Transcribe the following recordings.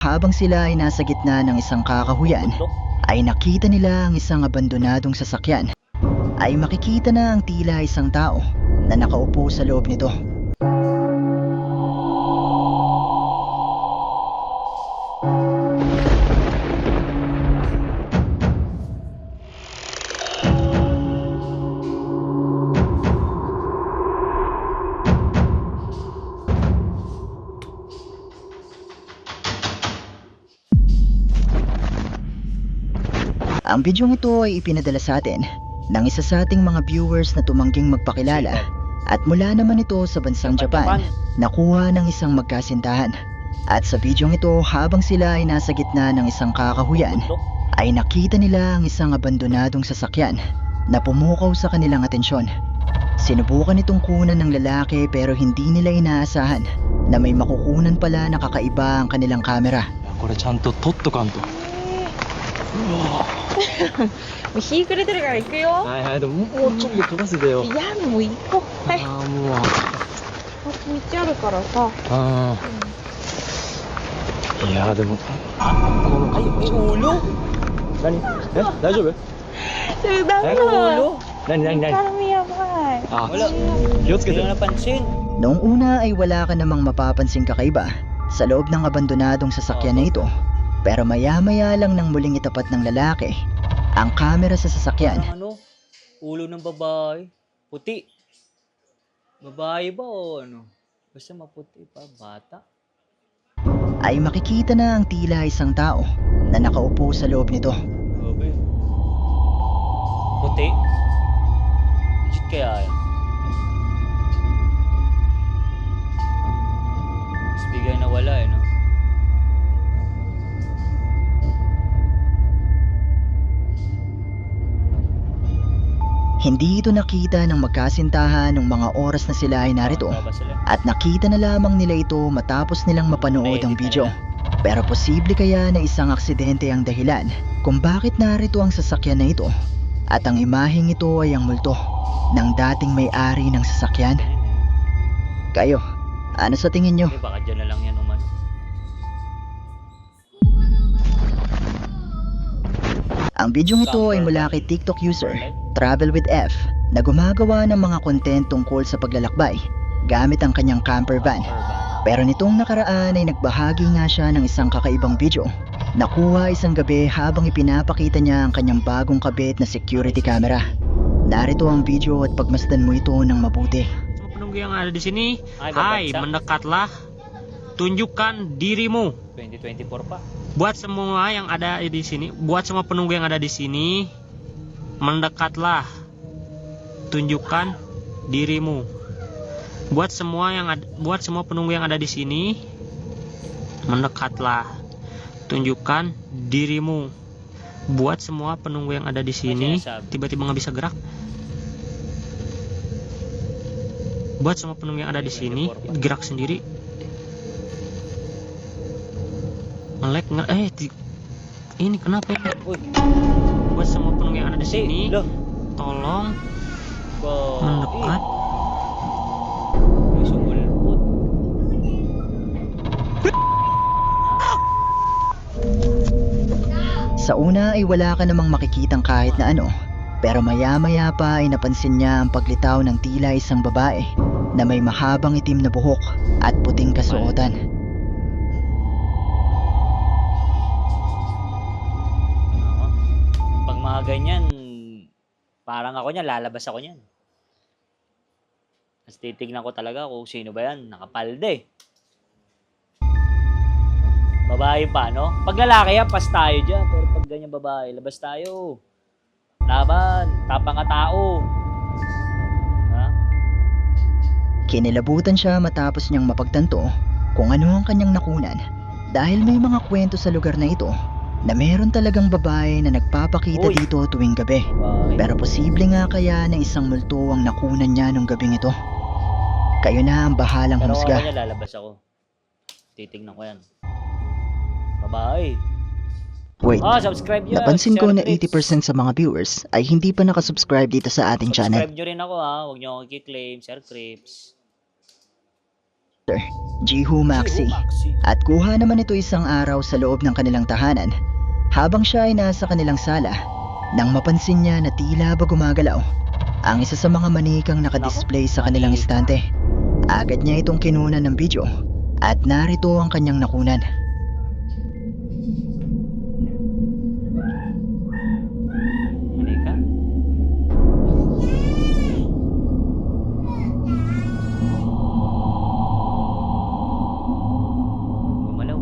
Habang sila ay nasa gitna ng isang kakahuyan, ay nakita nila ang isang abandonadong sasakyan. Ay makikita na ang tila isang tao na nakaupo sa loob nito. Ang bidyong ito ay ipinadala sa atin ng isa sa ating mga viewers na tumangging magpakilala at mula naman ito sa bansang Japan, nakuha ng isang magkasintahan. At sa bidyong ito, habang sila ay nasa gitna ng isang kakahuyan, ay nakita nila ang isang abandonadong sasakyan na pumukaw sa kanilang atensyon. Sinubukan itong kunan ng lalaki pero hindi nila inaasahan na may makukunan pala na kakaiba ang kanilang kamera. これちゃんと撮っとかんと。もう日暮れてるから行くよ。はいはい、でももうちょっと撮らせてよ。いや、もう行こう。はい。ああ、もう。あ道あるからさ。ああ。いやでも。ulo? 何？え、大丈夫？ Ulo? 何？ Kami yabay. あ、気をつけて。 Noong una ay wala ka namang mapapansing kakaiba sa loob ng abandonadong sasakyan na ito. Pero maya-maya lang nang muling itapat ng lalaki ang kamera sa sasakyan. Ano? Ulo ng babae. Puti. Babae ba o ano? Basta maputi pa. Bata. Ay makikita na ang tila isang tao na nakaupo sa loob nito. Okay. Puti. Legit kaya yan? Mas bigay na wala eh, no? Hindi ito nakita ng magkasintahan ng mga oras na sila ay narito at nakita na lamang nila ito matapos nilang mapanood ang video. Pero posible kaya na isang aksidente ang dahilan kung bakit narito ang sasakyan na ito at ang imaheng ito ay ang multo ng dating may-ari ng sasakyan? Kayo, ano sa tingin nyo? Eh, baka dyan na lang yan umano. Ang bidyong ito ay mula kay TikTok user Travel with F na gumagawa ng mga content tungkol sa paglalakbay gamit ang kanyang camper van. Pero nitong nakaraan ay nagbahagi nga siya ng isang kakaibang video. Nakuha isang gabi habang ipinapakita niya ang kanyang bagong kabit na security camera. Narito ang video at pagmasdan mo ito ng mabuti. Semua penunggu yang ada di sini, Hai, hai, Bapak. mendekatlah, tunjukkan dirimu. 2024 pa. Buat semua yang ada di sini, buat semua penunggu yang ada di sini, mendekatlah, tunjukkan dirimu. Buat semua penunggu yang ada di sini, mendekatlah, tunjukkan dirimu. Buat semua penunggu yang ada di sini, tiba-tiba nggak bisa gerak. Buat semua penunggu yang ada di sini, gerak sendiri. Melek nggak? Ini kenapa ya? Buat semua penunggu yang ada di sini, tolong mendekat. Sumulpot. Sa una ay wala ka namang makikitang kahit na ano. Pero maya-maya pa ay napansin niya ang paglitaw ng tila isang babae na may mahabang itim na buhok at puting kasuotan. Pag mga ganyan, parang ako niyan, lalabas ako niyan. Mas titignan ko talaga kung sino ba yan. Nakapalde. Babae pa, no? Pag lalaki yan, pas tayo dyan. Pero pag ganyan babae, labas tayo. Laban, tapang ka tao. Ha? Kinilabutan siya matapos niyang mapagtanto kung ano ang kanyang nakunan dahil may mga kwento sa lugar na ito na meron talagang babae na nagpapakita dito tuwing gabi. Pero posible nga kaya na isang multo ang nakunan niya nung gabing ito. Kayo na ang bahalang Pero humusga. ako niya, lalabas ako. Titignan ko yan. Babae. Wait, Subscribe nyo. napansin ko na Share, clips. 80% sa mga viewers ay hindi pa nakasubscribe dito sa ating channel. Subscribe nyo rin ako ha. Huwag nyo akong i-claim. Share, clips. Master, Jihu Maxi. At kuha naman ito isang araw sa loob ng kanilang tahanan habang siya ay nasa kanilang sala nang mapansin niya na tila ba gumagalaw ang isa sa mga manikang nakadisplay sa kanilang estante. Agad niya itong kinunan ng video at narito ang kanyang nakunan. Manika? Gumalaw.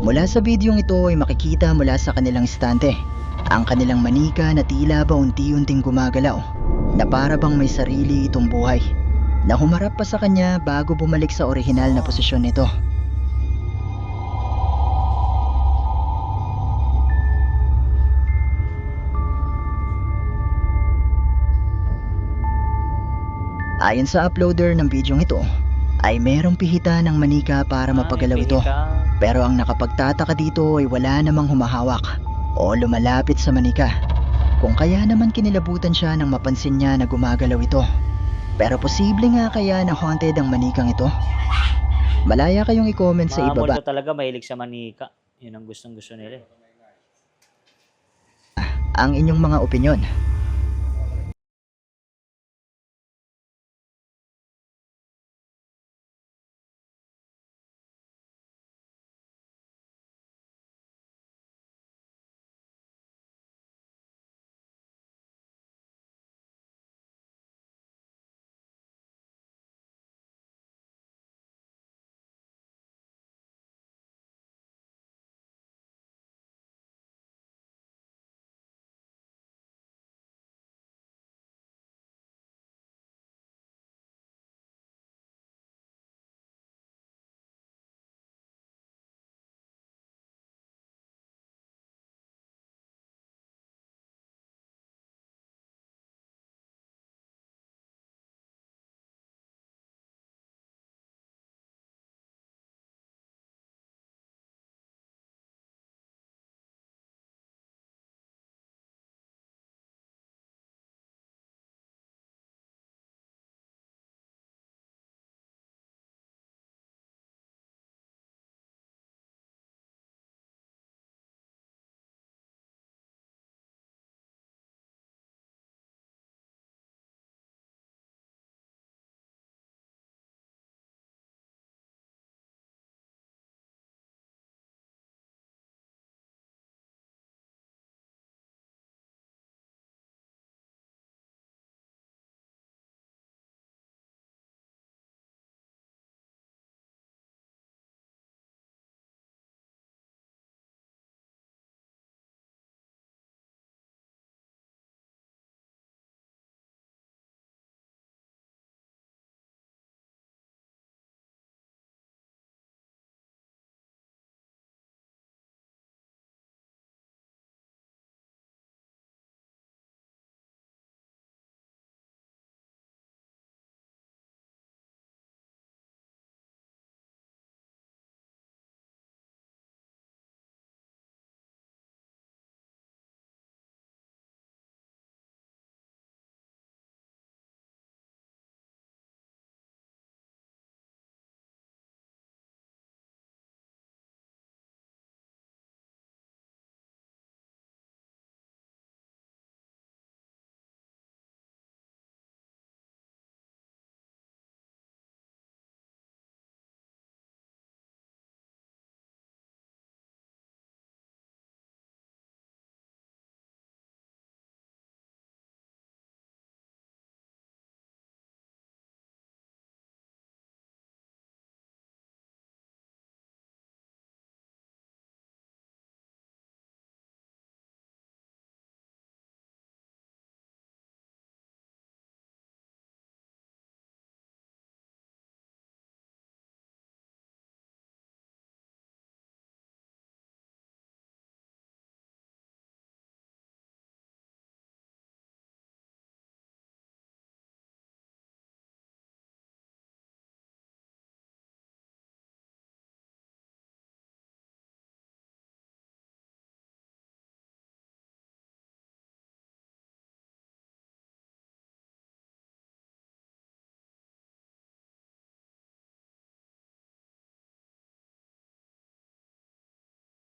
Mula sa videong ito ay makikita mula sa kanilang estante ang kanilang manika na tila ba unti-unting gumagalaw na para bang may sarili itong buhay na humarap pa sa kanya bago bumalik sa orihinal na posisyon nito. Ayon sa uploader ng videong ito, ay merong pihita ng manika para mapagalaw ito. Pero ang nakapagtataka dito ay wala namang humahawak o lumalapit sa manika. Kung kaya naman kinilabutan siya nang mapansin niya na gumagalaw ito. Pero posible nga kaya na haunted ang manikang ito? Malaya kayong i-comment sa Mga ibaba multo talaga mahilig sa manika. Yun ang gustong gusto nila eh. ang inyong mga opinyon.